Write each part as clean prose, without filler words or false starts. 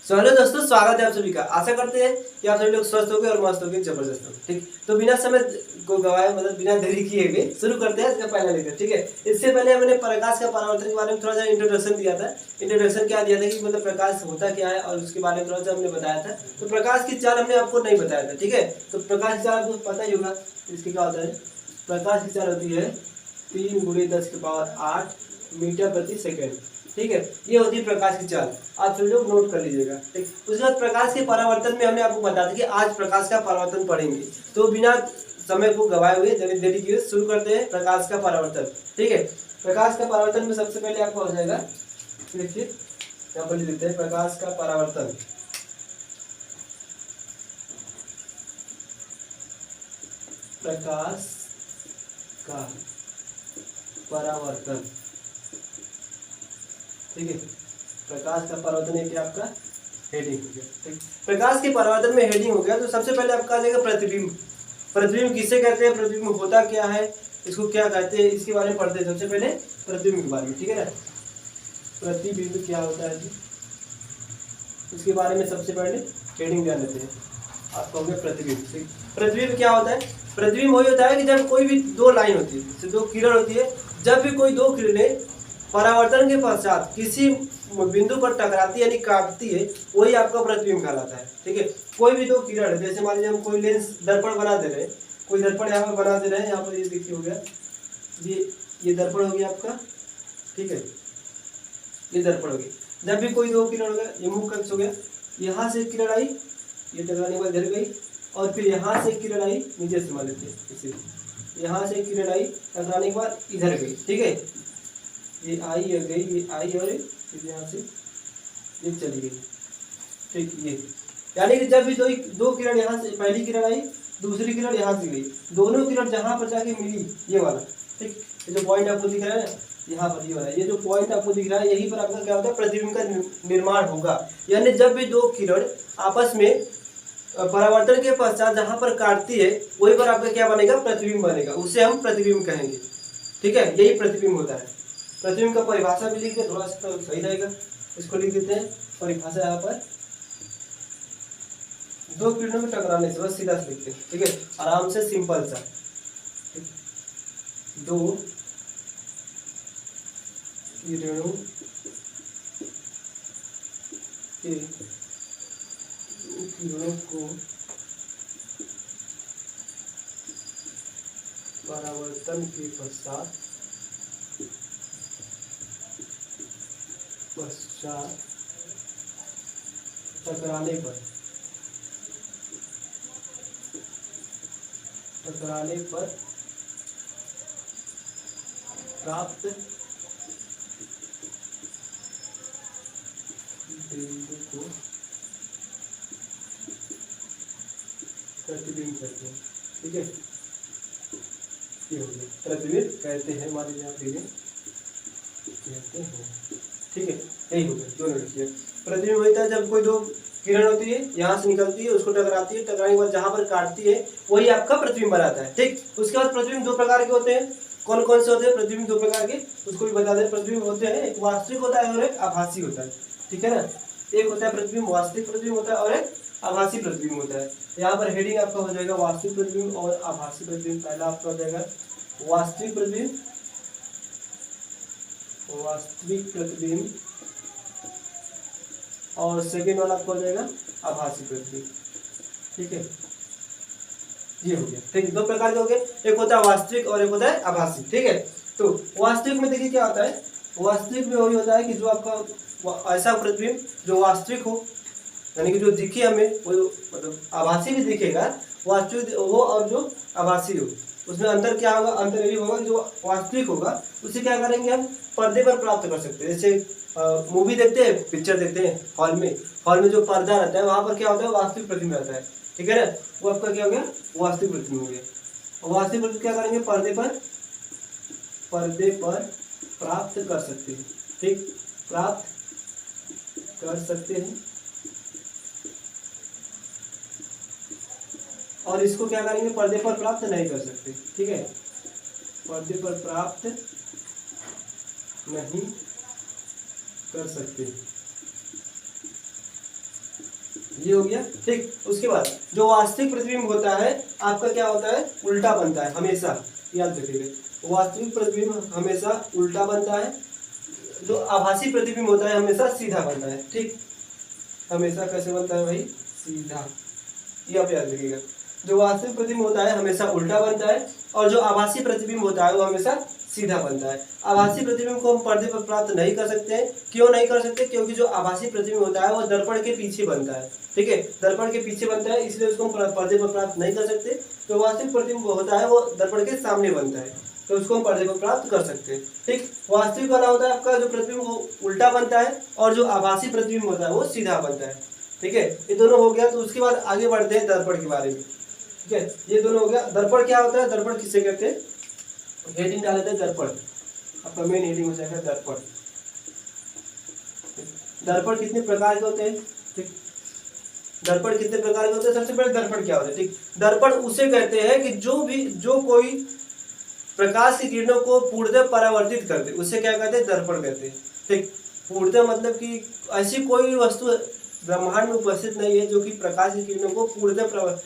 Hello दोस्तों, स्वागत है आप सभी का। आशा करते हैं कि आप सभी लोग स्वस्थ होंगे और मस्त होंगे, जबरदस्त होंगे। ठीक, तो बिना समय को गवाए मतलब बिना देरी किए हुए शुरू करते हैं इसका पहला लेक्चर। ठीक है, इससे पहले मैंने प्रकाश का परावर्तन के बारे में थोड़ा सा इंट्रोडक्शन दिया था। इंट्रोडक्शन क्या दिया था कि मतलब प्रकाश होता क्या है और उसके बारे में थोड़ा सा हमने बताया था। तो प्रकाश की चाल हमने आपको नहीं बताया था। ठीक है, तो प्रकाश की चाल आपको पता ही होगा। इसके क्या होता है, प्रकाश की चाल होती है 3 × 10⁸ मीटर प्रति सेकेंड। ठीक है, ये होती है प्रकाश की चाल। आप सभी लोग नोट कर लीजिएगा। ठीक, उसके बाद प्रकाश के परावर्तन में हमने आपको बताया था कि आज प्रकाश का परावर्तन पढ़ेंगे। तो बिना समय को गवाए हुए देरी किए शुरू करते हैं प्रकाश का परावर्तन। ठीक है, प्रकाश का परावर्तन में सबसे पहले आपको हो जाएगा, देखिए यहाँ पर लिख देते हैं प्रकाश का परावर्तन। प्रकाश का परावर्तन, ठीक है, प्रकाश का परावर्तन है क्या आपका हेडिंग हो गया। ठीक, प्रकाश के परावर्तन में हेडिंग हो गया। तो सबसे पहले आपका आ जाएगा प्रतिबिंब। प्रतिबिंब किसे कहते हैं, प्रतिबिंब होता क्या है, इसको क्या कहते हैं, इसके बारे में पढ़ते हैं सबसे पहले प्रतिबिंब के बारे में। ठीक है ना, प्रतिबिंब क्या होता है जी, इसके बारे में सबसे पहले हेडिंग ध्यान देते हैं। आपको हो गया प्रतिबिंब। ठीक, प्रतिबिंब क्या होता है, प्रतिबिंब वही होता है कि जब कोई भी दो लाइन होती है, दो किरण होती है, जब भी कोई दो किरणें परावर्तन के पश्चात किसी बिंदु पर टकराती यानी काटती है, वही आपका प्रतिबिंब कहलाता है। ठीक है, कोई भी दो किरण, जैसे मान लीजिए हम कोई लेंस दर्पण बना दे रहे हैं, कोई दर्पण यहाँ पर बना दे रहे हैं, यहाँ पर ये देखिए हो गया, ये दर्पण हो गया आपका। ठीक है, ये दर्पण हो गया। जब भी कोई दो किरण हो गया, ये मुख्य अक्ष हो गया, यहाँ से किरण आई, ये टकराने के बाद इधर गई, और फिर यहाँ से किरण आई, नीचे से मान लेते हैं इसे, यहाँ से किरण आई टकराने के बाद इधर गई। ठीक है, ये आई और गई, ये आई और फिर यहाँ से ये चली गई। ठीक, ये यानी कि जब भी दो किरण यहाँ से, पहली किरण आई, दूसरी किरण यहाँ से गई, दोनों किरण जहाँ पर जाके मिली, ये वाला, ठीक, ये जो पॉइंट आपको दिख रहा है ना, यहाँ पर ये वाला, ये जो पॉइंट आपको दिख रहा है, यहीं पर आपका क्या होता है, प्रतिबिंब का निर्माण होगा। यानी जब भी दो किरण आपस में परावर्तन के पश्चात जहाँ पर काटती है, वहीं पर आपका क्या बनेगा, प्रतिबिंब बनेगा, उसे हम प्रतिबिंब कहेंगे। ठीक है, यही प्रतिबिंब होता है। प्रतिबिंब का परिभाषा भी लिख दे, थोड़ा सा तो सही रहेगा। इसको लिख देते हैं परिभाषा यहाँ पर, दो किरणों में टकराने से, बस सीधा से लिखते हैं। ठीक है, आराम से, सिंपल सा। दो किरणों के किरणों को परावर्तन के पश्चात टकराने पर प्राप्त बिंदु को प्रतिबिंब कहते हैं। ठीक है, ये हो गया, प्रतिबिंब कहते हैं, मान लीजिए कहते हैं। ठीक है, यही हो गया, दोनों लिखिए। प्रतिबिंब होता है जब कोई दो किरण होती है, यहाँ से निकलती है, उसको टकराती है, टकराने के बाद जहाँ पर काटती है, वही आपका प्रतिबिंब बनाता है। ठीक, उसके बाद प्रतिबिंब दो प्रकार के होते हैं। कौन कौन से होते हैं प्रतिबिंब दो प्रकार के, उसको भी बता दें। प्रतिबिंब होते हैं, एक वास्तविक होता है और एक आभासी होता है। ठीक है ना, एक होता है प्रतिबिंब वास्तविक प्रतिबिंब होता है और एक आभासी प्रतिबिंब होता है। यहाँ पर हेडिंग आपका हो जाएगा वास्तविक प्रतिबिंब और आभासी प्रतिबिंब। पहला आपका हो जाएगा वास्तविक प्रतिबिंब, और सेकेंड वाला आपको हो जाएगा आभासी प्रतिबिंब। ठीक है, ये हो गया। ठीक, दो प्रकार के हो गए, एक होता है वास्तविक और एक होता है आभासी। ठीक है, तो वास्तविक में देखिए क्या होता है, वास्तविक में वही होता है कि जो आपका ऐसा प्रतिबिंब जो वास्तविक हो, यानी कि जो दिखे हमें वो, मतलब आभासी भी दिखेगा, वास्तविक हो और जो आभासी हो, उसमें अंतर क्या होगा, अंतर ये होगा कि जो वास्तविक होगा उसे क्या करेंगे हम पर्दे पर प्राप्त कर सकते हैं। जैसे मूवी देखते हैं, पिक्चर देखते हैं हॉल में जो पर्दा रहता है, वहां पर क्या होता है, वास्तविक प्रतिबिंब रहता है। ठीक है ना, वो आपका क्या हो गया, वास्तविक प्रतिबिंब हो गया। और वास्तविक प्रतिबिंब क्या करेंगे, पर्दे पर प्राप्त कर सकते हैं। ठीक, प्राप्त कर सकते हैं, और इसको क्या करेंगे, पर्दे पर प्राप्त नहीं कर सकते। ठीक है, पर्दे पर प्राप्त नहीं कर सकते। ये हो गया। ठीक, उसके बाद जो वास्तविक प्रतिबिंब होता है आपका क्या होता है, उल्टा बनता है हमेशा, याद रखिएगा। वास्तविक प्रतिबिंब हमेशा उल्टा बनता है, जो आभासी प्रतिबिंब होता है हमेशा सीधा बनता है। ठीक, हमेशा कैसे बनता है भाई, सीधा, ये आप याद रखिएगा। जो वास्तविक प्रतिबिंब होता है हमेशा उल्टा बनता है, और जो आभासी प्रतिबिंब होता है वो हमेशा सीधा बनता है। आभासी प्रतिबिंब को हम पर्दे पर प्राप्त नहीं कर सकते हैं। क्यों नहीं कर सकते, क्योंकि जो आभासी प्रतिबिंब होता है वो दर्पण के पीछे बनता है। ठीक है, दर्पण के पीछे बनता है, इसलिए उसको हम पर्दे पर प्राप्त नहीं कर सकते। जो वास्तविक प्रतिबिंब होता है वो दर्पण के सामने बनता है, तो उसको हम पर्दे पर प्राप्त कर सकते हैं। ठीक, वास्तविक वाला होता है आपका जो प्रतिबिंब वो उल्टा बनता है, और जो आभासी प्रतिबिंब होता है वो सीधा बनता है। ठीक है, ये दोनों हो गया। तो उसके बाद आगे बढ़ते हैं दर्पण के बारे में। ठीक है, ये दोनों हो गया। दर्पण क्या होता है, दर्पण किसे कहते हैं, हेडिंग डाल देते हैं दर्पण, आपका मेन हेडिंग हो जाएगा दर्पण। दर्पण कितने प्रकार के होते हैं, ठीक, दर्पण कितने प्रकार के होते हैं। सबसे पहले दर्पण क्या होता है, ठीक, दर्पण उसे कहते हैं कि जो कोई प्रकाश की किरणों को पूर्णतः परावर्तित करते, उसे क्या कहते हैं, दर्पण कहते हैं। ठीक, पूर्णतः मतलब कि ऐसी कोई वस्तु ब्रह्मांड में उपस्थित नहीं है जो कि प्रकाश की किरणों को पूर्णतः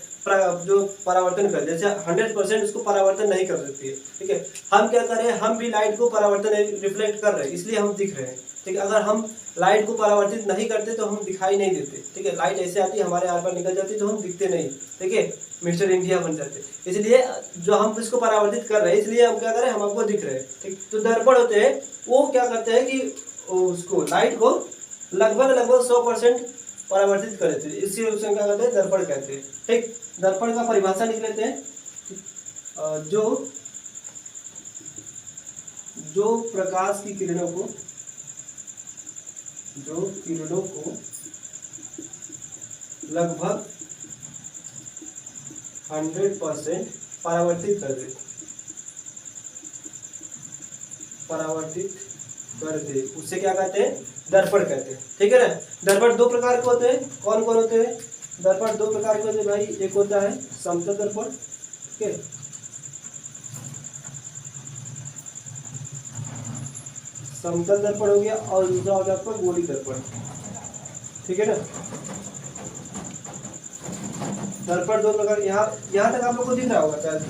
जो परावर्तन कर, जैसे 100% उसको परावर्तन नहीं कर सकती है। ठीक है, हम क्या कर रहे हैं, हम भी लाइट को परावर्तन रिफ्लेक्ट कर रहे हैं, इसलिए हम दिख रहे हैं। ठीक है, अगर हम लाइट को परावर्तित नहीं करते तो हम दिखाई नहीं देते। ठीक है, लाइट ऐसे आती है हमारे आर पार निकल जाती है तो हम दिखते नहीं। ठीक है, मिस्टर इंडिया बन जाते, इसलिए जो हम इसको परावर्तित कर रहे हैं इसलिए हम क्या करें, हम आपको दिख रहे हैं। ठीक, तो दर्पण होते हैं वो क्या करते हैं कि उसको लाइट को लगभग 100% परावर्तित कर देते हैं, इसी उसे क्या कहते हैं, दर्पण कहते हैं। ठीक, दर्पण का परिभाषा लिख लेते हैं। जो प्रकाश की किरणों को, जो किरणों को लगभग 100% परावर्तित कर दे, उससे क्या कहते हैं, दर्पण कहते हैं। ठीक है ना। दर्पण दो प्रकार के होते हैं, कौन कौन होते हैं, दर्पण दो प्रकार के होते हैं भाई। एक होता है समतल दर्पण, ठीक है, समतल दर्पण हो गया, और दूसरा हो गया आपका गोली दर्पण। ठीक है ना। दर्पण दो प्रकार, यहाँ तक आप लोग को दिख रहा होगा शायद,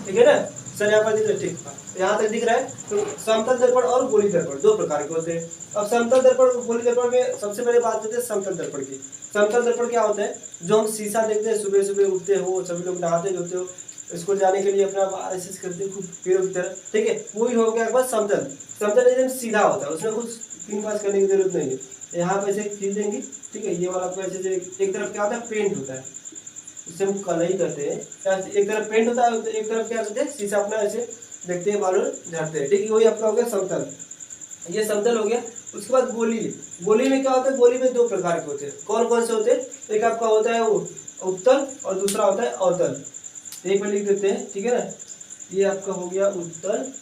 ठीक है ना सर, यहाँ पर दिख रहा है, ठीक, यहाँ तक दिख रहा है। तो समतल दर्पण और गोली दर्पण दो प्रकार के होते हैं। अब समतल दर्पण और गोली दर्पण में सबसे पहले बात करते हैं समतल दर्पण की। समतल दर्पण क्या होता है, जो हम शीशा देखते हैं, सुबह सुबह उठते हो, सभी लोग नहाते धोते हो, स्कूल जाने के लिए अपना एक्सरसाइज करते हो खूब पेड़ों की तरह। ठीक है, वही हो गया बस समतल। समतल एकदम सीधा होता है, उसमें कुछ पिन पास करने की जरूरत नहीं है। यहाँ पे ऐसे खींच देंगे, ठीक है, ये वाला आपको ऐसे एक तरफ क्या होता है, पेंट होता है, इससे हम कलई करते हैं। एक तरफ पेंट होता है, एक तरफ क्या करते हैं, शीशा अपना ऐसे देखते हैं, बालू झाड़ते हैं। ठीक है, वही आपका हो गया समतल, ये समतल हो गया। उसके बाद गोली, गोली में क्या होता है, गोली में दो प्रकार के होते हैं। कौन कौन से होते हैं, एक आपका होता है वो उत्तल और दूसरा होता है अवतल। एक में लिख देते हैं, ठीक है ना। ये आपका हो गया उत्तल,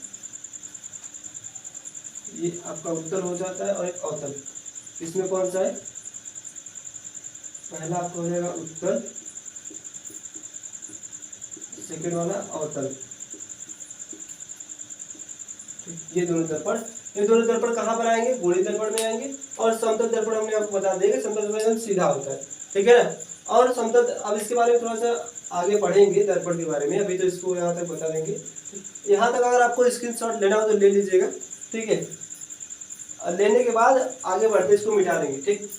ये आपका उत्तल हो जाता है, और एक अवतल। इसमें कौन सा है, पहला आपका हो जाएगा उत्तल, सेकेंड वाला अवतल। ये दोनों दर्पण, ये दोनों दर्पण कहाँ पर आएंगे, गोली दर्पण में आएंगे। और समतल दर्पण हमने आपको बता देंगे, समतल दर्पण एकदम सीधा होता है। ठीक है ना। और समतल, अब इसके बारे में थोड़ा सा आगे पढ़ेंगे दर्पण के बारे में, अभी तो इसको यहाँ तक बता देंगे। यहाँ तक अगर आपको स्क्रीनशॉट लेना हो तो ले लीजिएगा, ठीक है। लेने के बाद आगे बढ़ते इसको मिटा देंगे, ठीक,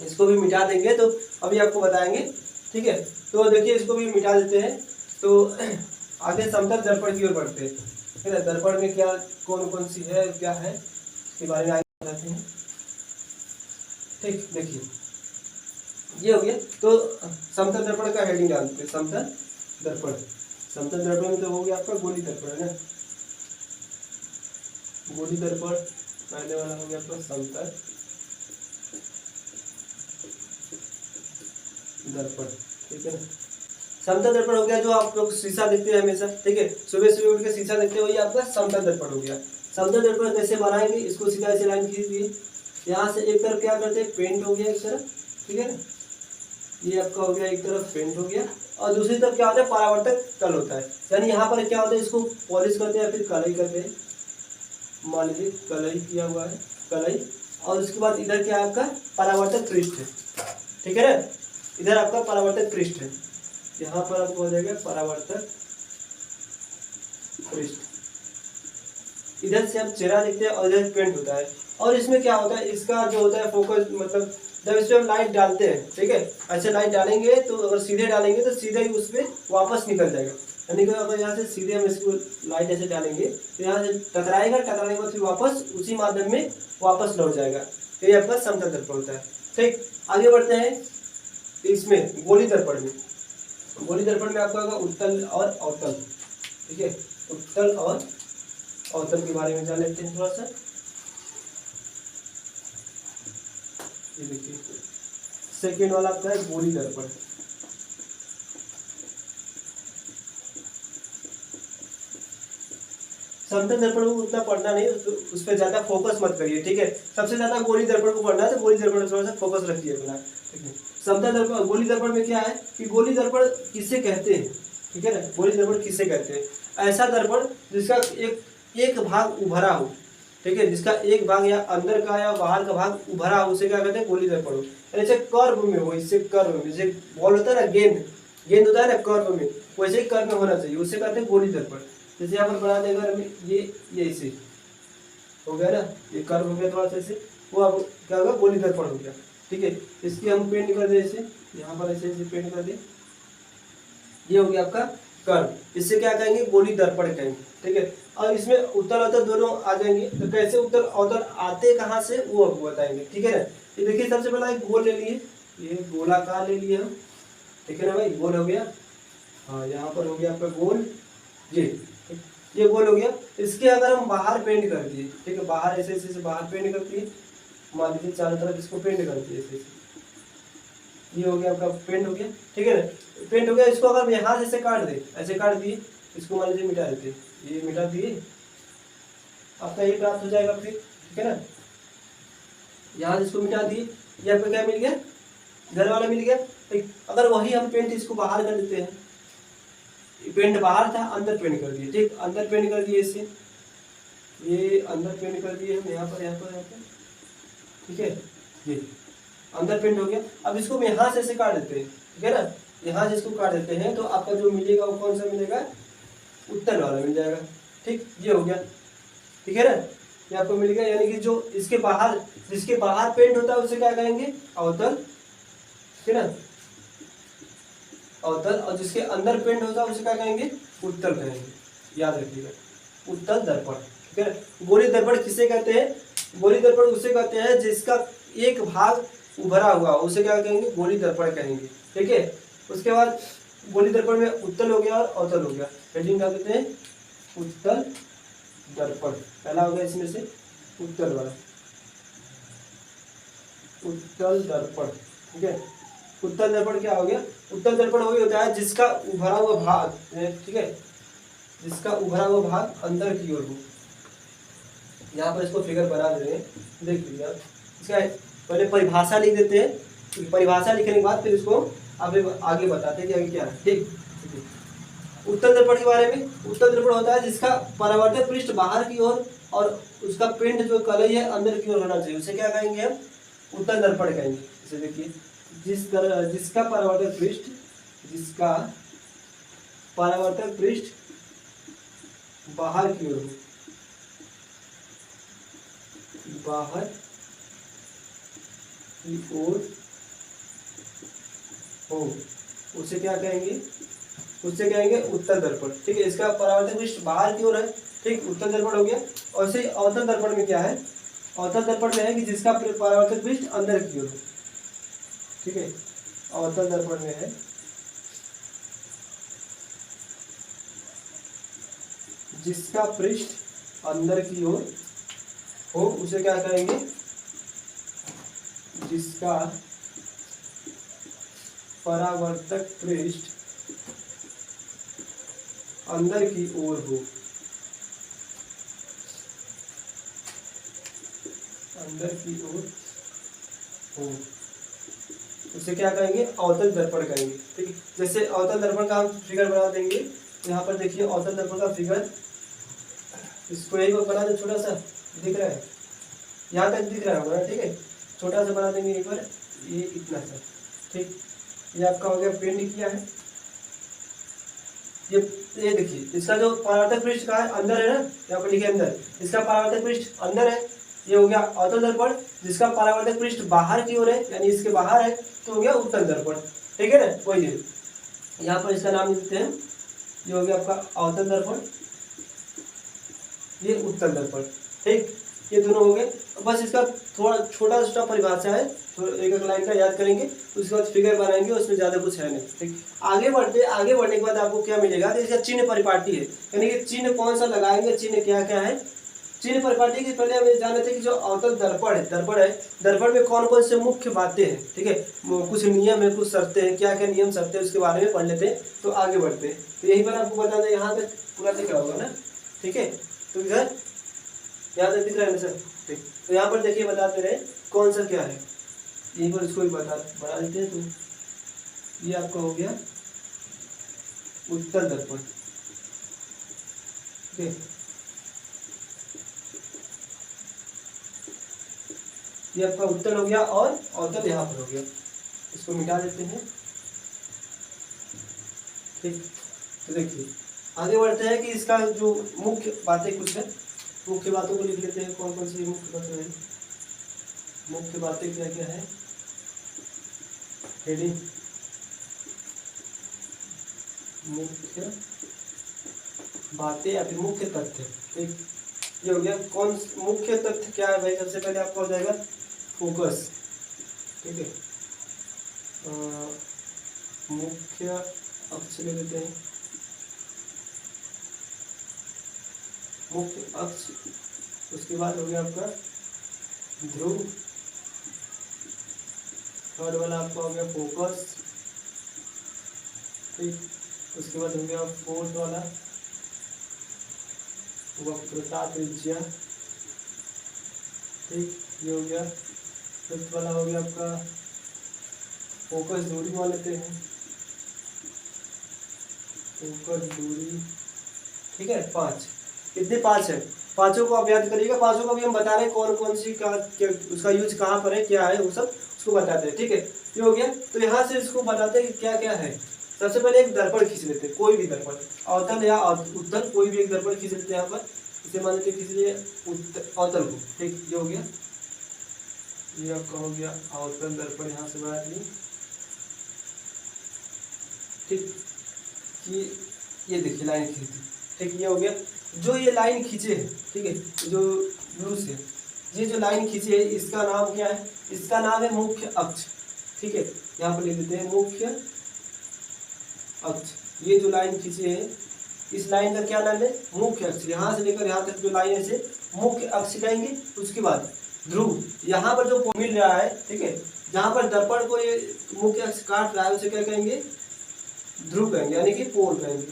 इसको भी मिटा देंगे, तो अभी आपको बताएंगे, ठीक है। तो देखिए इसको भी मिटा देते हैं, तो आगे समतल दर्पण की ओर बढ़ते हैं, ठीक है। दर्पण में क्या कौन कौन सी है, क्या है, इसके बारे में आगे बताते हैं, ठीक। देखिए ये हो गया, तो समतल दर्पण का हेडिंग डालते हैं, समतल दर्पण। समतल दर्पण में तो हो गया आपका गोली दर्पण, है ना। गोली दर्पण पहले वाला हो गया आपका समतल दर्पण, ठीक है ना। समतल दर्पण हो गया जो आप लोग शीशा देखते हैं हमेशा, ठीक है, सुबह सुबह उठ के शीशा देखते हो, ये आपका समतल दर्पण हो गया। समतल दर्पण कैसे बनाएंगे, इसको सीधा ऐसे लाइन खींच दिए, यहाँ से एक तरफ क्या करते हैं, पेंट हो गया एक तरफ, ठीक है ना। ये आपका हो गया एक तरफ पेंट हो गया, और दूसरी तरफ क्या होता है, परावर्तक तल होता है। यानी यहाँ पर क्या होता है, इसको पॉलिश करते हैं या फिर कलई करते हैं, मान लीजिए कलई किया हुआ है, कलई, और उसके बाद इधर क्या आपका परावर्तक पृष्ठ है, ठीक है ना। इधर आपका परावर्तक पृष्ठ है, यहाँ पर आपको हो जाएगा परावर्तक पृष्ठ। इधर से हम चेहरा देखते हैं और इधर पेंट होता है। और इसमें क्या होता है, इसका जो होता है फोकस, मतलब जब इसमें हम लाइट डालते हैं, ठीक है, ऐसे लाइट डालेंगे तो अगर सीधे डालेंगे तो सीधे ही उस पर वापस निकल जाएगा। यानी कि अगर यहाँ से सीधे हम इसको लाइट ऐसे डालेंगे तो यहाँ से टकराएगा, टकराने के बाद फिर वापस उसी माध्यम में वापस लौट जाएगा। तो ये आपका समतल दर्पण होता है। ठीक, आगे बढ़ते हैं इसमें गोली दर्पण में। गोली दर्पण में आपका होगा उत्तल और अवतल। ठीक है, उत्तल और अवतल के बारे में जान लेते हैं थोड़ा सा। ये देखिए सेकेंड वाला आपका है गोली दर्पण। समतल दर्पण को उतना पढ़ना नहीं, उस पर ज्यादा फोकस मत करिए। ठीक है, सबसे ज्यादा गोली दर्पण को पढ़ना है तो गोली दर्पण थोड़ा सा फोकस रखिए अपना। ठीक है, समतल दर्पण, गोली दर्पण में क्या है कि गोली दर्पण किसे कहते हैं, ठीक है ना, गोली दर्पण किसे कहते हैं, ऐसा दर्पण जिसका एक भाग उभरा हो, ठीक है, जिसका एक भाग या अंदर का या बाहर का भाग उभरा हो, उसे क्या कहते हैं, गोली दर्पण हो। ऐसे कर्व में हो, इससे कर्व में, जैसे बॉल होता है ना, गेंद होता है ना कर्व में, वैसे ही कर्व में होना चाहिए, उसे कहते हैं गोली दर्पण। जैसे यहाँ पर बना देगा ये ऐसे हो गया ना, ये कर्व हो गया थोड़ा सा ऐसे, वो अब क्या होगा, गोली दर्पण हो गया। ठीक है, इसकी हम पेंट कर दे ऐसे, यहाँ पर ऐसे ऐसे पेंट कर दे, ये हो गया आपका कर्व, इससे क्या कहेंगे, गोली दर्पण कहेंगे। ठीक है, और इसमें उत्तल अवतल दोनों आ जाएंगे। तो कैसे उत्तल अवतल आते कहाँ से वो आपको बताएंगे। ठीक है ना, ये देखिए सबसे पहला एक गोल ले लिए, ये गोलाकार ले लिए हम, ठीक है ना भाई, गोल हो गया। हाँ, यहाँ पर हो गया आपका गोल, ये गोल हो गया। इसके अगर हम बाहर पेंट कर दिए, ठीक है, बाहर ऐसे ऐसे बाहर पेंट करती है, मान लीजिए चारों तरफ इसको पेंट करती है ऐसे, ये हो गया आपका पेंट हो गया। ठीक है ना, पेंट हो गया। इसको अगर यहाँ से ऐसे काट दे, ऐसे काट दिए, इसको मान लीजिए मिटा देते, ये मिटा दिए, आपका ये प्राप्त हो जाएगा फिर। ठीक है ना, यहाँ से इसको मिटा दिए, ये आपको क्या मिल गया, घर वाला मिल गया। ठीक, अगर वही हम पेंट इसको बाहर कर देते हैं, पेंट बाहर था, अंदर पेंट कर दिए। ठीक, अंदर पेंट कर दिए इससे, ये अंदर पेंट कर दिए हम, यहाँ पर यहाँ पर यहाँ पर, ठीक है, ये अंदर पेंट हो गया। अब इसको हम यहाँ से ऐसे काट देते हैं, ठीक है ना, यहाँ से इसको काट देते हैं, तो आपका जो मिलेगा वो कौन सा मिलेगा, उत्तल वाला मिल जाएगा। ठीक, ये हो गया। ठीक है ना, ये आपको मिल गया। यानी कि जो इसके बाहर, जिसके बाहर पेंट होता है उसे क्या कहेंगे, अवतल। ठीक है ना, अवतल। और जिसके अंदर पेंट होता है उसे क्या कहेंगे, उत्तल कहेंगे, याद रखिएगा, उत्तल दर्पण। ठीक है, गोली दर्पण किसे कहते हैं, गोली दर्पण उसे कहते हैं जिसका एक भाग उभरा हुआ, उसे क्या कहेंगे, गोली दर्पण कहेंगे। ठीक है, उसके बाद गोली दर्पण में उत्तल हो गया और अवतल हो गया। हेडिंग क्या कहते हैं, उत्तल दर्पण, पहला हो गया इसमें से उत्तल वाला, उत्तल दर्पण। ठीक है, उत्तल दर्पण क्या हो गया, उत्तल दर्पण वही होता है जिसका उभरा हुआ भाग, ठीक है, जिसका उभरा हुआ भाग अंदर की ओर हो। यहाँ पर इसको फिगर बना दे रहे हैं, देख लीजिए आप। इसका पहले परिभाषा लिख देते हैं, परिभाषा लिखने के बाद फिर इसको आगे बताते हैं कि आगे क्या है। ठीक, उत्तल दर्पण के बारे में, उत्तल दर्पण होता है जिसका परावर्तक पृष्ठ बाहर की ओर और उसका पिंड जो कलई है अंदर की ओर होना चाहिए, उसे क्या कहेंगे हम, उत्तल दर्पण कहेंगे। इसे देखिए, जिसका परावर्तक पृष्ठ, जिसका परावर्तक पृष्ठ बाहर की ओर हो, बाहर की ओर हो, उसे क्या कहेंगे, उससे कहेंगे उत्तल दर्पण। ठीक है, इसका परावर्तक पृष्ठ बाहर की ओर है। ठीक, उत्तल दर्पण हो गया। और से अवतल दर्पण में क्या है, अवतल दर्पण में है कि जिसका परावर्तक पृष्ठ अंदर की ओर हो। ठीक है, अवतल दर्पण में है जिसका पृष्ठ अंदर की ओर हो, उसे क्या कहेंगे, जिसका परावर्तक पृष्ठ अंदर की ओर हो, अंदर की ओर हो, उसे क्या कहेंगे, अवतल दर्पण कहेंगे। ठीक है, जैसे अवतल दर्पण का हम फिगर बना देंगे। यहाँ पर देखिए अवतल दर्पण का फिगर, इसको एक बार बना दे, छोटा सा दिख रहा है, यहाँ तक दिख रहा होगा। ठीक है, छोटा सा बना देंगे एक बार, ये इतना सा। ठीक, ये आपका हो गया पिंड किया है। ये देखिए इसका जो परावर्तक पृष्ठ का है अंदर है ना, यहाँ पर लिखे अंदर, इसका परावर्तक पृष्ठ अंदर है। ये हो गया अवतल दर्पण, जिसका परावर्तक पृष्ठ बाहर की ओर है यानी इसके बाहर है, तो हो गया उत्तल दर्पण। ठीक है ना, वही है, यहाँ पर इसका नाम लिखते हैं। ये हो गया आपका अवतल दर्पण, ये उत्तल दर्पण। ठीक, ये दोनों हो गए। बस इसका थोड़ा छोटा छोटा परिभाषा है, तो एक एक लाइन का याद करेंगे, उसके बाद फिगर बनाएंगे, उसमें ज़्यादा कुछ है नहीं। ठीक, आगे बढ़ने के बाद आपको क्या मिलेगा, तो इसका चिन्ह परिपाटी है, यानी कि चिन्ह कौन सा लगाएंगे, चिन्ह क्या क्या है। चिन्ह परिपाटी के पहले हमें जान लेते हैं कि जो अवतल दर्पण है, दर्पण में कौन कौन से मुख्य बातें हैं। ठीक है, कुछ नियम है, कुछ शर्तें हैं, क्या क्या नियम शर्तें हैं उसके बारे में पढ़ लेते हैं, तो आगे बढ़ते हैं। तो यही पर आपको बता दें, यहाँ तक पूरा दिख रहा होगा ना। ठीक है, तो इधर याद दिख रहा है ना सर। ठीक, तो यहाँ पर देखिए बताते रहे कौन सा क्या है, यहीं पर इसको भी बना देते हैं। तो ये आपका हो गया उत्तल दर्पण। ठीक है, ये आपका उत्तल हो गया और अवतल यहाँ पर हो गया, इसको मिटा देते हैं। ठीक, तो देखिए आगे बढ़ते हैं कि इसका जो मुख्य बातें कुछ है, मुख्य बातों को लिख लेते हैं, कौन कौन सी मुख्य बातें हैं। मुख्य बातें क्या क्या है, हेडिंग, मुख्य बातें या फिर मुख्य तथ्य। ठीक, ये हो गया कौन मुख्य तथ्य क्या है भाई, सबसे पहले आपका हो जाएगा फोकस। ठीक है, मुख्य अक्ष ले लेते हैं, मुख्य अक्ष। उसके बाद हो गया आपका ध्रुव, थर्ड वाला आपका हो गया फोकस। ठीक, उसके बाद हो गया फोर्थ वाला वक्रता त्रिज्या। ठीक, ये हो गया। फिफ्थ वाला हो गया आपका फोकस दूरी मान लेते हैं, फोकस दूरी। ठीक है, 5, इतने 5 है, पांचों को आप याद करिएगा। पांचों को भी हम बता रहे हैं कौन कौन सी का उसका यूज कहाँ पर है, क्या है, वो सब उसको बताते हैं। ठीक है, ये हो गया। तो यहाँ से इसको बताते हैं कि क्या क्या है। सबसे पहले एक दर्पण खींच लेते हैं, कोई भी दर्पण, अवतल या उत्तल, कोई भी एक दर्पण खींच लेते हैं। यहाँ पर इसे मान लेते हैं किसी लिए अवतल को। ठीक, ये हो गया, ये आपका हो गया अवतल दर्पण, यहाँ से बना ली। ठीक, ये देखिए लाइन खींची। ठीक, ये हो गया। जो ये लाइन खींचे है, ठीक है, जो ब्लू से ये जो लाइन खींची है, इसका नाम क्या है, इसका नाम है मुख्य अक्ष। ठीक है, यहाँ पर लिख देते हैं मुख्य अक्ष। ये जो लाइन खींची है, इस लाइन का क्या नाम है, मुख्य अक्ष। यहाँ से लेकर यहाँ तक जो लाइन है इसे मुख्य अक्ष कहेंगे। उसके बाद ध्रुव, यहाँ पर जो मिल रहा है, ठीक है, जहाँ पर दर्पण को ये मुख्य अक्ष काट रहा है, उसे क्या कहेंगे, ध्रुव कहेंगे, यानी कि पोल कहेंगे,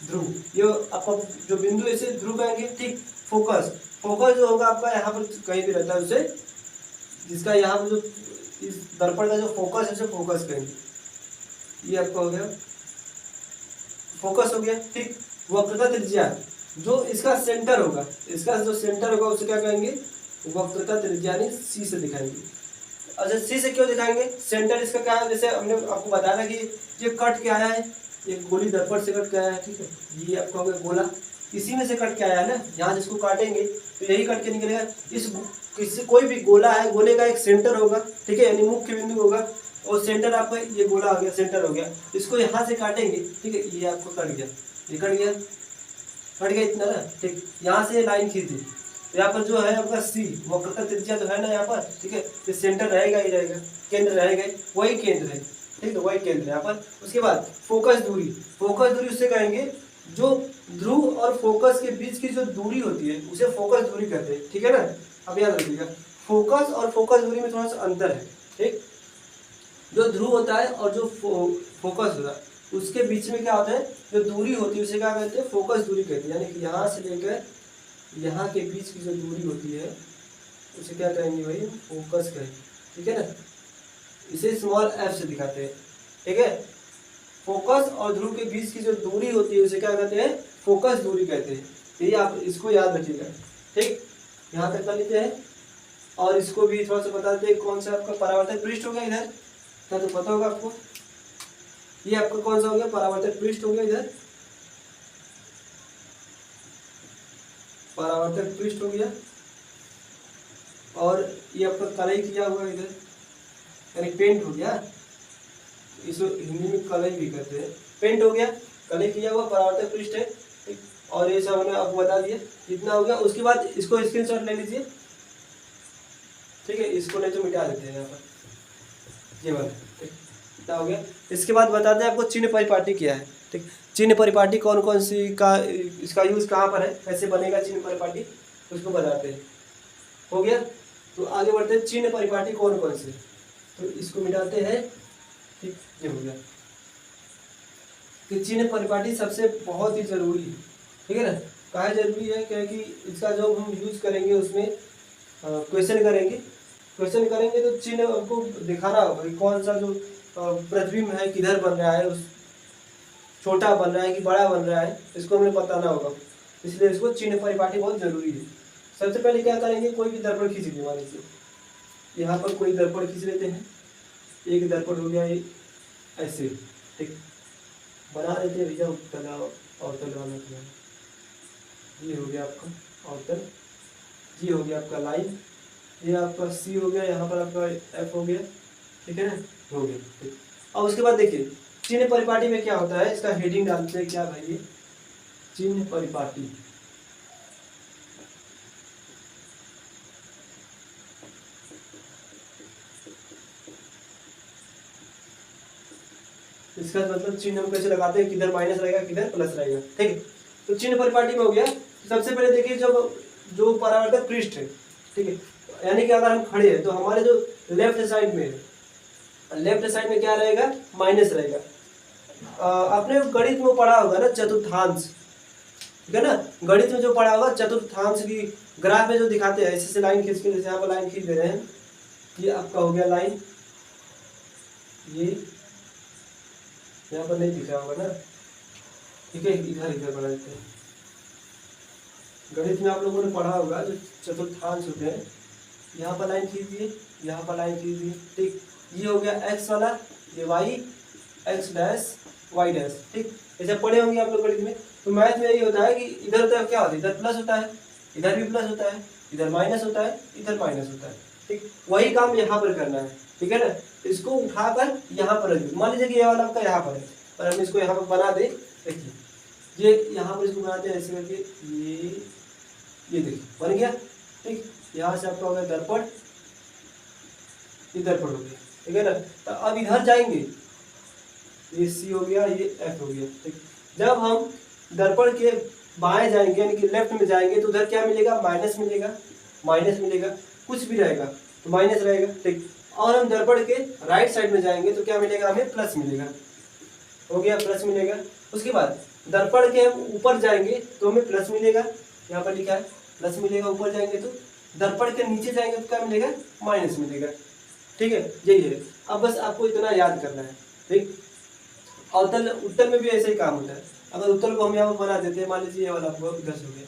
ध्रुव। ये आपका जो बिंदु है इसे ध्रुव कहेंगे। ठीक, फोकस, फोकस जो होगा आपका यहाँ पर कहीं भी रहता है, उसे जिसका यहाँ पर जो इस दर्पण का जो फोकस है उसे फोकस कहेंगे। ये आपका हो गया फोकस हो गया। ठीक, वक्रता त्रिज्या, जो इसका सेंटर होगा, इसका जो सेंटर होगा उसे क्या कहेंगे, वक्रता त्रिज्या, यानी सी से दिखाएंगे। अच्छा, सी से क्यों दिखाएंगे, सेंटर इसका क्या है, जैसे हमने आपको बताया कि ये कट के आया है, एक गोली दर्पण से कट के आया है। ठीक है, ये आपका हो गया गोला, इसी में से कट के आया है ना, यहाँ जिसको काटेंगे तो यही कट के निकलेगा। किसी कोई भी गोला है, गोले का एक सेंटर होगा, ठीक है, यानी मुख्य बिंदु होगा, और सेंटर आपका ये गोला आ गया, सेंटर हो गया। इसको यहाँ से काटेंगे, ठीक है, ये आपको कट गया, ये कट गया इतना ना। ठीक, यहाँ से लाइन खींच दी, यहाँ पर जो है आपका सी, वक्रता त्रिज्या तो है ना यहाँ पर। ठीक है, तो सेंटर रहेगा ही रहेगा, केंद्र रहेगा, वही केंद्र है। ठीक है, वही केंद्र है यहाँ पर। उसके बाद फोकस दूरी, फोकस दूरी उससे कहेंगे जो ध्रुव और फोकस के बीच की जो दूरी होती है उसे फोकस दूरी कहते हैं। ठीक है ना, अब याद रखिएगा, फोकस और फोकस दूरी में थोड़ा सा अंतर है। ठीक, जो ध्रुव होता है और जो फोकस होता है उसके बीच में क्या होता है, जो दूरी होती है उसे क्या कहते हैं, फोकस दूरी कहते हैं। यानी कि यहाँ से लेकर यहाँ के बीच की जो दूरी होती है उसे क्या कहेंगे भाई, फोकस कहेंगे। ठीक है ना, इसे स्मॉल एफ से दिखाते हैं। ठीक है, फोकस और ध्रुव के बीच की जो दूरी होती है उसे क्या कहते हैं, फोकस दूरी कहते हैं। ये आप इसको याद रखिएगा। ठीक, यहाँ तक कर लेते हैं, और इसको भी थोड़ा सा बताते हैं। कौन सा आपका परावर्तक पृष्ठ हो गया इधर, क्या तो पता होगा आपको। ये आपका कौन सा हो गया, परावर्तक पृष्ठ हो गया, इधर परावर्तक पृष्ठ हो गया, और ये आपका कलई किया हुआ इधर, यानी पेंट हो गया, इसको हिंदी में कलई भी कहते हैं, पेंट हो गया, कलई किया हुआ परावर्तक पृष्ठ है, ठीक। और ये सब मैंने आपको बता दिया, इतना हो गया। उसके बाद इसको स्क्रीनशॉट ले लीजिए, ठीक है, इसको नहीं तो मिटा देते हैं यहाँ पर, ये वाला, ठीक, क्या हो गया। इसके बाद बताते हैं आपको चिन्ह परिपाटी क्या है, ठीक। चिन्ह परिपाटी कौन कौन सी का, इसका यूज़ कहाँ पर है, कैसे बनेगा चिन्ह परिपाटी, उसको बताते हैं। हो गया, तो आगे बढ़ते हैं, चिन्ह परिपाटी कौन कौन से, तो इसको मिटाते हैं, ठीक, ये हो गया। कि चिन्ह परिपाटी सबसे बहुत ही जरूरी है, ठीक है ना। काहे जरूरी है, क्योंकि इसका जो हम यूज करेंगे उसमें क्वेश्चन करेंगे, क्वेश्चन करेंगे तो चिन्ह हमको दिखाना होगा कि कौन सा जो प्रतिबिंब है किधर बन रहा है, उस छोटा बन रहा है कि बड़ा बन रहा है, इसको हमें बताना होगा, इसलिए इसको चिन्ह परिपाटी बहुत जरूरी है। सबसे पहले क्या करेंगे, कोई भी दर्पण खींच लीजिए, मान लीजिए यहाँ पर कोई दर्पण खींच लेते हैं, एक दर्पण हो गया ये ऐसे, ठीक, बना लेते हैं भैया उत्तल अवतल वाला, ये हो गया आपका अवतल, ये हो गया आपका लाइन, ये आपका सी हो गया, यहाँ पर आपका एफ हो गया, ठीक है ना, हो गया, ठीक। अब उसके बाद देखिए चिन्ह परिपाटी में क्या होता है, इसका हेडिंग डालते हैं, क्या भाई, चिन्ह परिपाटी, इसका मतलब चिन्ह हम कैसे लगाते हैं, किधर माइनस रहेगा किधर प्लस रहेगा, ठीक है। तो चिन्ह परिपाटी में हो गया। सबसे पहले देखिए जब जो परावर्तक पृष्ठ है, ठीक है, यानी कि अगर हम खड़े हैं तो हमारे जो लेफ्ट साइड में है, लेफ्ट साइड में क्या रहेगा, माइनस रहेगा। आपने गणित में पढ़ा होगा ना चतुर्थांश, ठीक है ना, गणित में जो पढ़ा होगा चतुर्थांश की ग्राफ में जो दिखाते हैं, ऐसे लाइन खींच के, जैसे यहाँ पर लाइन खींच दे रहे हैं, ये आपका हो गया लाइन, ये यहाँ पर नहीं दिख रहा होगा ना, ठीक है, इधर इधर बना देते हैं। गणित में आप लोगों ने पढ़ा होगा जो चतुर्थांश होते हैं, यहाँ पर लाइन खींच दिए, यहाँ पर लाइन खींच दिए, ठीक, ये हो गया एक्स वाला, ये y, x dash y dash, ठीक, ऐसे पढ़े होंगे आप लोग गणित में। तो मैथ में यही होता है कि इधर उधर क्या होता है, इधर प्लस होता है, इधर भी प्लस होता है, इधर माइनस होता है, इधर माइनस होता है, ठीक, वही काम यहाँ पर करना है, ठीक है ना। इसको उठाकर यहाँ पर रख दो, मान लीजिए कि ये वाला आपका यहाँ पर है, और हम इसको यहाँ पर बना दे, देखिए ये यहाँ पर इसको बनाते हैं ऐसे करके, ये देखिए बन गया, ठीक। यहाँ से आपका हो गया दर्पण, ये दर्पण हो गया, ठीक है ना। तो अब इधर जाएंगे, ये सी हो गया, ये एफ हो गया, ठीक। जब हम दर्पण के बाएं जाएंगे यानी कि लेफ्ट में जाएंगे तो उधर क्या मिलेगा, माइनस मिलेगा, माइनस मिलेगा, कुछ भी रहेगा तो माइनस रहेगा, ठीक। और हम दर्पण के राइट साइड में जाएंगे तो क्या मिलेगा, हमें प्लस मिलेगा, हो गया प्लस मिलेगा। उसके बाद दर्पण के हम ऊपर जाएंगे तो हमें प्लस मिलेगा, यहाँ पर लिखा है प्लस मिलेगा, ऊपर जाएंगे तो, दर्पण के नीचे जाएंगे तो क्या मिलेगा, माइनस मिलेगा, ठीक है, यही है। अब बस आपको इतना याद करना है, ठीक। अवतल उत्तल में भी ऐसा ही काम होता है। अगर उत्तल को हम यहाँ पर बना देते हैं, मान लीजिए ये वाला आपको इधर से हो गया,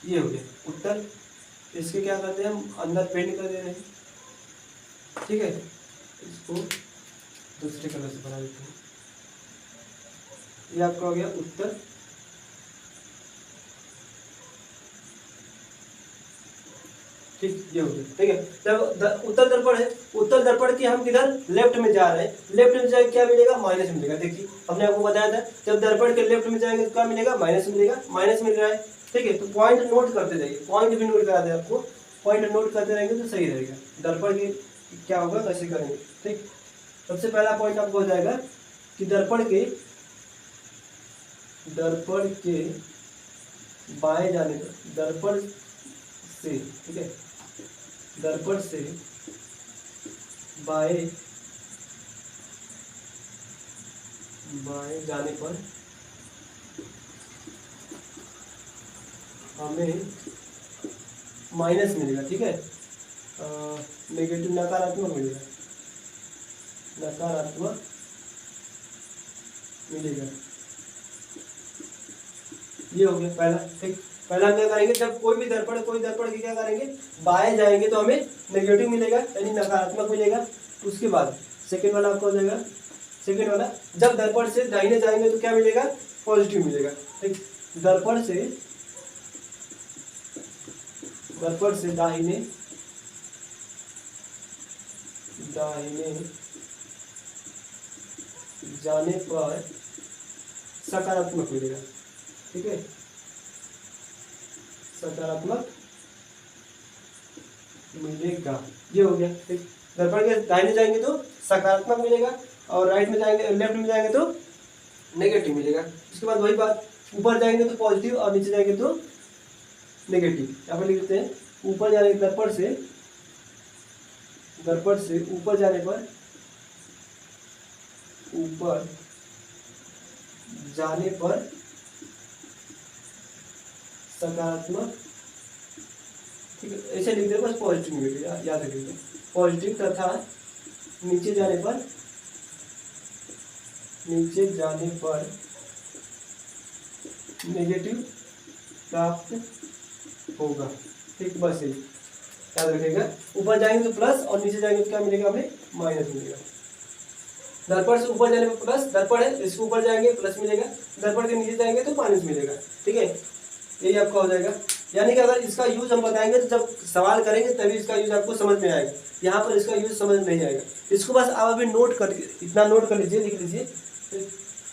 ये हो गया उत्तल, इसके क्या करते हैं हम अंदर पेंट कर दे रहे हैं, ठीक है, इसको दूसरे कलर से बना देते हैं, ये आपका हो गया उत्तर, ठीक, ये हो गया, ठीक है। जब उत्तर दर्पण है, उत्तर दर्पण के हम किधर लेफ्ट में जा रहे हैं, लेफ्ट में जाए क्या मिलेगा, माइनस मिलेगा, देखिए हमने आपको बताया था जब दर्पण के लेफ्ट में जाएंगे तो क्या मिलेगा, माइनस मिलेगा, माइनस मिल रहा है, ठीक है। तो पॉइंट नोट करते जाइए, पॉइंट भी नोट करा दे आपको, पॉइंट नोट करते रहेंगे तो सही रहेगा। दर्पण की क्या होगा, कैसे करेंगे, ठीक। सबसे पहला पॉइंट आपको हो जाएगा कि दर्पण के बाएं जाने पर, दर्पण से, ठीक है, दर्पण से बाएं जाने पर हमें माइनस मिलेगा, ठीक है, नेगेटिव नकारात्मक मिलेगा, नकारात्मक मिलेगा, ये हो गया पहला, ठीक। पहला क्या करेंगे, जब कोई दर्पण की क्या करेंगे, बाएं जाएंगे तो हमें नेगेटिव मिलेगा यानी नकारात्मक मिलेगा। उसके बाद सेकेंड वाला आपका हो जाएगा, सेकेंड वाला जब दर्पण से दाहिने जाएंगे तो क्या मिलेगा, पॉजिटिव मिलेगा। ठीक, दर्पण से दाहिने जाने पर सकारात्मक मिलेगा। ठीक है, सकारात्मक मिलेगा, ये हो गया। ठीक, दर्पण के दाहिने जाएंगे तो सकारात्मक मिलेगा और राइट में जाएंगे, लेफ्ट में जाएंगे तो नेगेटिव मिलेगा। उसके बाद वही बात, ऊपर जाएंगे तो पॉजिटिव और नीचे जाएंगे तो नेगेटिव। यहाँ पर लिख देते हैं, ऊपर जाने दर्पण से ऊपर जाने पर सकारात्मक, ठीक है, ऐसे लिख दे बस, पॉजिटिव नेगेटिव याद रखिएगा, पॉजिटिव तथा नीचे जाने पर नेगेटिव प्राप्त होगा। ठीक, बस यही याद रखिएगा। ऊपर जाएंगे तो प्लस और नीचे जाएंगे तो क्या मिलेगा, हमें माइनस मिलेगा। दर्पण से ऊपर जाने पर प्लस, दर्पण है इसके ऊपर जाएंगे प्लस मिलेगा, दर्पण के नीचे जाएंगे तो माइनस मिलेगा। ठीक है, यही आपका हो जाएगा। यानी कि अगर इसका यूज हम बताएंगे तो जब सवाल करेंगे तभी इसका यूज आपको समझ में आएगा, यहाँ पर इसका यूज समझ नहीं आएगा। इसको बस आप अभी नोट कर, इतना नोट कर लीजिए, लिख लीजिए,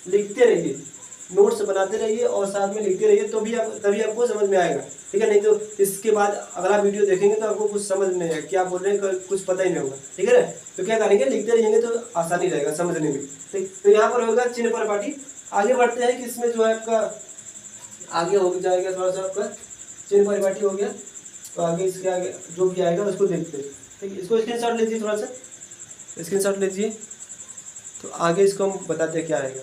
लिखते रहिए, नोट्स बनाते रहिए और साथ में लिखते रहिए, तो भी तभी आपको समझ में आएगा। ठीक है, नहीं तो इसके बाद अगला वीडियो देखेंगे तो आपको कुछ समझ नहीं आएगा, क्या बोल रहे हैं कुछ पता ही नहीं होगा। ठीक है ना, तो क्या करेंगे, लिखते रहेंगे तो आसानी रहेगा समझने में। ठीक, तो यहाँ पर होगा चिन्ह परिपाटी। आगे बढ़ते हैं कि इसमें जो है आपका आगे हो जाएगा, थोड़ा सा आपका चिन्ह परिपाटी हो गया, तो आगे इसके आगे जो भी आएगा उसको देखते हैं। ठीक है, इसको स्क्रीनशॉट लीजिए, थोड़ा सा स्क्रीनशॉट लीजिए, तो आगे इसको हम बताते हैं क्या आएगा।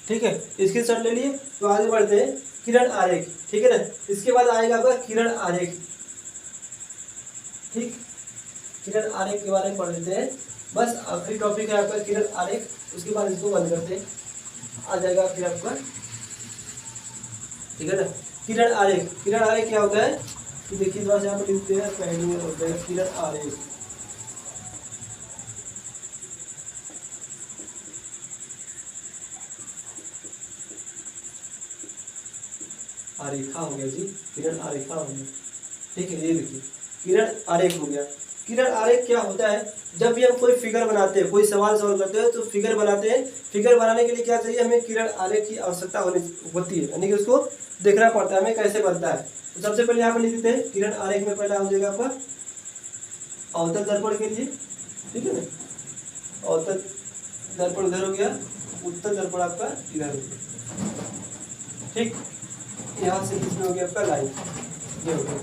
ठीक है, स्क्रीनशॉट ले लिए, तो आगे बढ़ते हैं किरण आरेख। ठीक है ना, इसके बाद आएगा आपका किरण आरेख। ठीक, किरण आरेख के बारे में पढ़ लेते हैं, बस आखिरी टॉपिक है आपका किरण आरेख, उसके बाद इसको बंद करते हैं, आ जाएगा फिर आपका। ठीक है ना, किरण आरेख, किरण आरेख क्या होता है कि देखिए थोड़ा सा यहाँ पर लिखते हैं, पहले में होता है किरण आरेख। आरेखा हो गया जी, किरण आरेखा हो गया। ठीक है, ये देखिए किरण आरेख हो गया। किरण आरेख क्या होता है, जब भी हम कोई फिगर बनाते हैं, कोई सवाल सॉल्व करते हैं तो फिगर बनाते हैं, फिगर बनाने के लिए क्या चाहिए, हमें किरण आरेख की आवश्यकता होती है, यानी कि उसको देखना पड़ता है हमें कैसे बनता है। तो सबसे पहले यहाँ पर लिख देते हैं किरण आरेख में पहला हो जाएगा आपका अवतल दर्पण के लिए। ठीक है ना, अवतल दर्पण उधर हो गया, उत्तल दर्पण आपका इधर हो गया। ठीक, यहाँ से बीच में हो गया आपका लाइन, ये हो गया।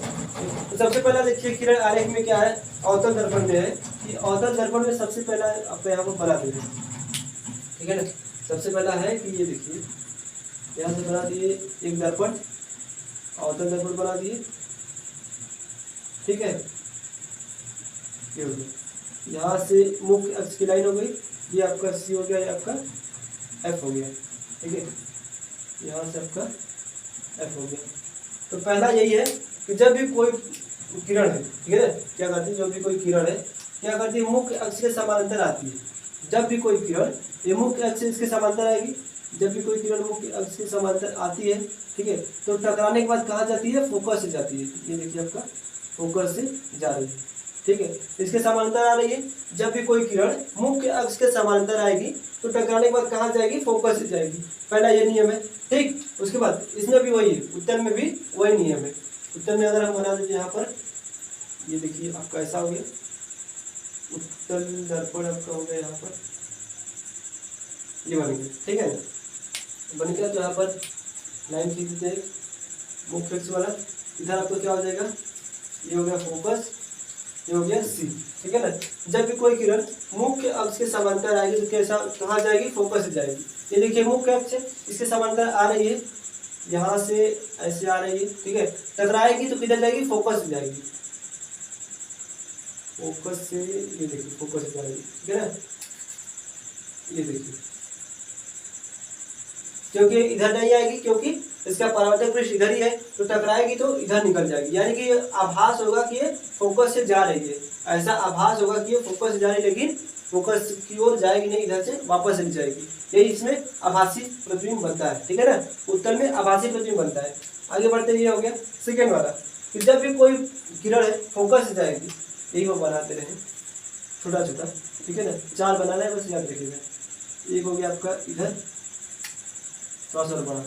तो सबसे पहला देखिए किरण आरेख में क्या है, अवतल दर्पण में है कि अवतल दर्पण में सबसे पहला आपको यहाँ पर बना दिए। ठीक है ना, सबसे पहला है कि ये देखिए यहाँ से बना दिए एक दर्पण, अवतल दर्पण बना दिए। ठीक है, ये हो गया, यहाँ से मुख्य अक्ष की लाइन हो गई, ये आपका सी हो गया, ये आपका एफ हो गया। ठीक है, यहाँ से आपका एफ हो गया। तो पहला यही है कि जब भी कोई किरण है, ठीक है ना, क्या करती है, जब भी कोई किरण है क्या करती है, मुख्य अक्ष के समानांतर आती है। जब भी कोई किरण, ये मुख्य अक्ष इसके समांतर आएगी, जब भी कोई किरण मुख्य अक्ष के समांतर आती है, ठीक है, तो टकराने के बाद कहाँ जाती है, फोकस से जाती है। ये देखिए आपका फोकस से जा रही है। ठीक है, इसके समांतर आ रही है। जब भी कोई किरण मुख्य अक्ष के समांतर आएगी तो टकराने के बाद कहाँ जाएगी, फोकस से जाएगी। पहला ये नियम है। ठीक, उसके बाद इसमें भी वही है, उत्तर में भी वही नियम है। उत्तर में अगर हम बना देते यहाँ पर, ये देखिए आपका ऐसा हो गया, उत्तल दर्पण आपका हो गया यहाँ पर, ये बन गया। ठीक है, बन गया, तो यहाँ पर लाइन खींच देते हैं मुख्य अक्ष वाला, इधर आपको क्या हो जाएगा, ये हो गया फोकस, ये हो गया सी। ठीक है ना, जब भी कोई किरण मुख्य अक्ष के समांतर आएगी तो कैसा, कहाँ जाएगी, फोकस से जाएगी। ये देखिए मुख्य अक्ष इसके समांतर आ रही है, यहाँ से ऐसे आ रही है। ठीक है, टकराएगी तो किधर जाएगी, फोकस से जाएगी, फोकस से, ये देखिए फोकस से जाएगी। ठीक है ना, ये देखिए क्योंकि इधर नहीं आएगी, क्योंकि इसका परावर्तक पृष्ठ इधर ही है, तो टकराएगी तो इधर निकल जाएगी, यानी कि आभास होगा कि ये फोकस से जा रही है, ऐसा आभास होगा कि ये फोकस से जा रही है, लेकिन फोकस की ओर जाएगी नहीं, इधर से वापस चली जाएगी। यही इसमें आभासी प्रतिबिंब बनता है, ठीक है ना। उत्तर में आभासी प्रतिबिंब बनता है। आगे बढ़ते ये हो गया सेकेंड वाला, कि जब भी कोई किरण है फोकस से जाएगी, यही वो बनाते रहे छोटा छोटा, ठीक है ना, 4 बनाना है बस, याद रखिएगा। एक हो गया आपका इधर, थोड़ा सा बड़ा,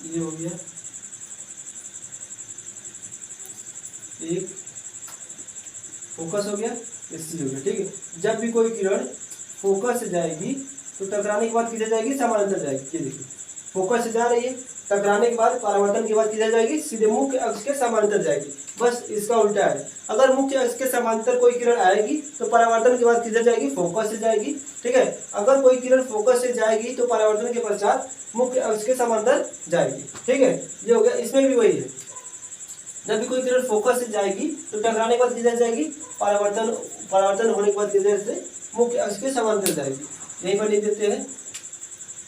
ये हो गया एक, फोकस हो गया, सी हो गया, ठीक है। जब भी कोई किरण फोकस से जाएगी तो टकराने के बाद किधर जाएगी, समानांतर जाएगी। ये देखिए फोकस से जा रही है, टकराने के बाद परावर्तन के बाद किधर जाएगी, सीधे मुख्य अक्ष के समानांतर जाएगी। बस इसका उल्टा है, अगर मुख्य अक्ष के समानांतर कोई किरण आएगी तो परावर्तन के बाद किधर जाएगी, फोकस से जाएगी, ठीक है। अगर कोई किरण फोकस से जाएगी तो परावर्तन के पश्चात मुख्य अक्ष के समानांतर जाएगी, ठीक है। ये हो गया, इसमें भी वही है, जब भी कोई किरण फोकस से जाएगी तो टकराने के बाद किधर जाएगी, परावर्तन होने के बाद किधर से, मुख्य अक्ष के समानांतर जाएगी। यहीं पर लिख देते हैं,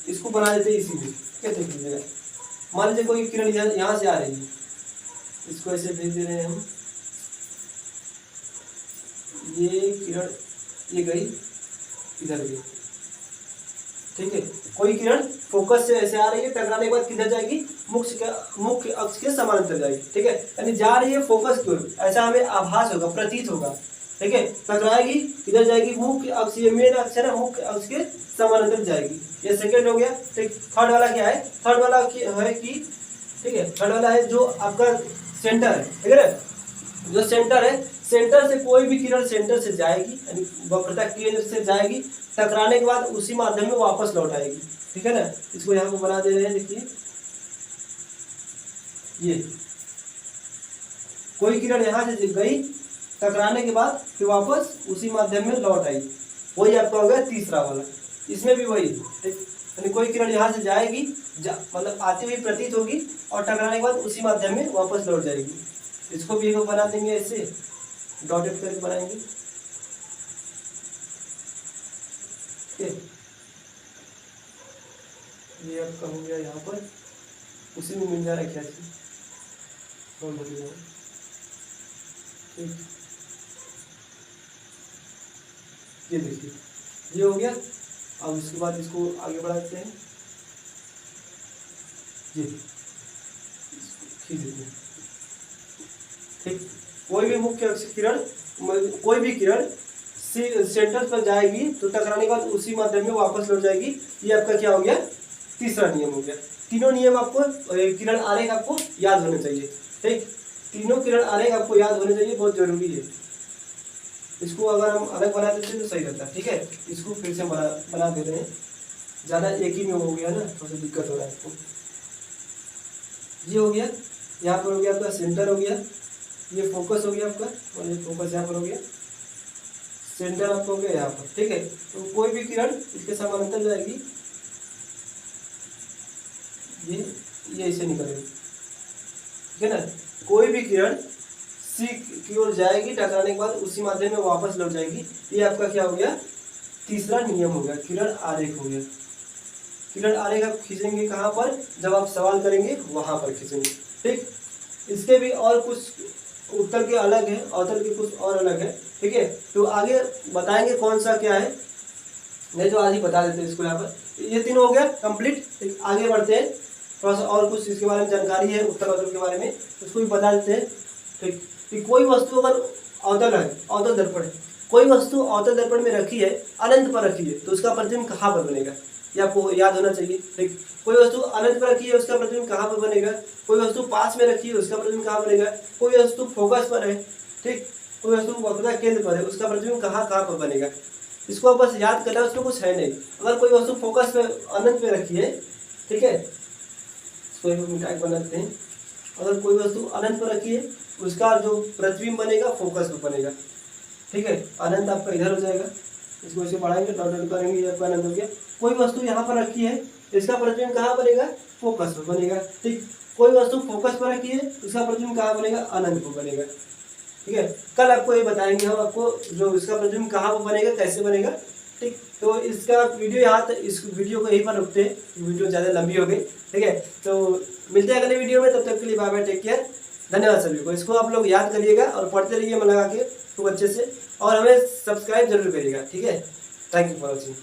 इसको बना देते हैं इसी में, कैसे कीजिएगा। मान लीजिए कोई किरण यहाँ से आ रही है, इसको ऐसे भेज दे रहे हैं हम, ये किरण ये गई इधर गई, ठीक है। कोई किरण फोकस से ऐसे आ रही है, टकराने के बाद किधर जाएगी, मुख्य अक्ष के समानांतर जाएगी, ठीक है। यानी जा रही है फोकस की ओर, ऐसा हमें आभास होगा, प्रतीत होगा, ठीक है। टकराएगी किधर जाएगी, मुख्य अक्ष, ये मेन अक्ष है ना, मुख्य अक्ष के समानांतर जाएगी। ये सेकंड हो गया, ठीक। थर्ड वाला क्या है, थर्ड वाला है कि, ठीक है, थर्ड वाला है जो आपका सेंटर है, ठीक है ना। जो सेंटर है, सेंटर से कोई भी किरण सेंटर से जाएगी, यानी वक्रता केंद्र से जाएगी, टकराने के बाद उसी माध्यम में वापस लौट आएगी, ठीक है ना। इसको यहाँ पर बना दे रहे हैं, देखिए ये कोई किरण यहाँ से गई, टकराने के बाद फिर वापस उसी माध्यम में लौट आई, वही आपका हो गया तीसरा वाला। इसमें भी वही, ठीक, यानी कोई किरण यहाँ से जाएगी, मतलब आती हुई प्रतीत होगी, और टकराने के बाद उसी माध्यम में वापस लौट जाएगी। इसको भी एक बना देंगे, ऐसे डॉटेड करके बनाएंगे, ठीक। ये आपका हो गया यहाँ पर, उसी में मिल जा रहा है क्या चीज, ठीक। ये देखिए ये हो गया। अब इसके बाद इसको आगे बढ़ाते हैं, ये खींच देते हैं, ठीक। कोई भी मुख्य अक्ष किरण, कोई भी किरण सेंटर पर जाएगी तो टकराने के बाद उसी माध्यम में वापस लौट जाएगी। ये आपका क्या हो गया, तीसरा नियम हो गया। तीनों नियम आपको, किरण आरेख आपको याद होने चाहिए, ठीक। तीनों किरण आरेख आपको याद होने चाहिए, बहुत जरूरी है। इसको अगर हम अलग बना देते तो सही रहता है, ठीक है। इसको फिर से बना दे रहे हैं, ज़्यादा एक ही में हो गया ना, थोड़ा सा दिक्कत हो रहा है इसको। ये हो गया, यहाँ पर हो गया आपका सेंटर हो गया, ये फोकस हो गया आपका, और ये फोकस यहाँ पर हो गया, सेंटर आपका हो गया यहाँ पर, ठीक है। तो कोई भी किरण इसके समानांतर जाएगी, ये ऐसे निकलेगी, ठीक है ना। कोई भी किरण सी की ओर जाएगी, टकराने के बाद उसी माध्यम में वापस लौट जाएगी। ये आपका क्या हो गया, तीसरा नियम हो गया, किरण आरेख हो गया। किरण आरेख आप खींचेंगे कहाँ पर, जब आप सवाल करेंगे वहां पर खींचेंगे, ठीक। इसके भी और कुछ उत्तर के अलग है, अवतल के कुछ और अलग है, ठीक है। तो आगे बताएंगे कौन सा क्या है, नहीं तो आज ही बता देते हैं इसको। यहाँ पर ये तीनों हो गया कंप्लीट, ठीक। आगे बढ़ते हैं, थोड़ा सा और कुछ इसके बारे में जानकारी है उत्तर अवतल के बारे में, उसको भी बता देते हैं, ठीक। कि कोई वस्तु अगर अवतल है, अवतल दर्पण है, कोई वस्तु अवतल दर्पण में रखी है, अनंत पर रखी है, तो उसका प्रतिबिंब कहाँ पर बनेगा, ये आपको याद होना चाहिए, ठीक। कोई वस्तु अनंत पर रखी है, उसका प्रतिबिंब कहाँ पर बनेगा। कोई वस्तु पास में रखी है, उसका प्रतिबिंब कहाँ बनेगा। कोई वस्तु फोकस पर है, ठीक। कोई वस्तु वक्रता केंद्र पर है, उसका प्रतिबिंब कहाँ पर बनेगा। इसको आप बस याद करना है, उसमें कुछ है नहीं। अगर कोई वस्तु फोकस पे अनंत पे रखी है, ठीक है, इसको एक मिनट बनाते हैं। अगर कोई वस्तु अनंत पर रखी है, उसका जो प्रतिबिंब बनेगा फोकस पर बनेगा, ठीक है। अनंत आपका इधर हो जाएगा, इसको ऐसे बढ़ाएंगे, डॉट डॉट करेंगे, ये आपका अनंत हो गया। कोई वस्तु यहाँ पर रखी है, इसका प्रतिबिंब कहाँ बनेगा, फोकस पर बनेगा, ठीक। कोई वस्तु फोकस पर रखी है, इसका प्रतिबिंब कहाँ बनेगा, अनंत पर बनेगा, ठीक है। कल आपको ये बताएंगे हम आपको, जो इसका प्रतिबिंब कहाँ पर बनेगा, कैसे बनेगा, ठीक। तो इसका वीडियो यहाँ तक, इस वीडियो को यहीं पर रुकते हैं, वीडियो ज़्यादा लंबी हो गई, ठीक है। तो मिलते हैं अगले वीडियो में, तब तक के लिए बाय बाय, टेक केयर, धन्यवाद सभी को। इसको आप लोग याद करिएगा और पढ़ते रहिए मन लगा के खूब अच्छे से, और हमें सब्सक्राइब जरूर करिएगा, ठीक है। Thank you for watching.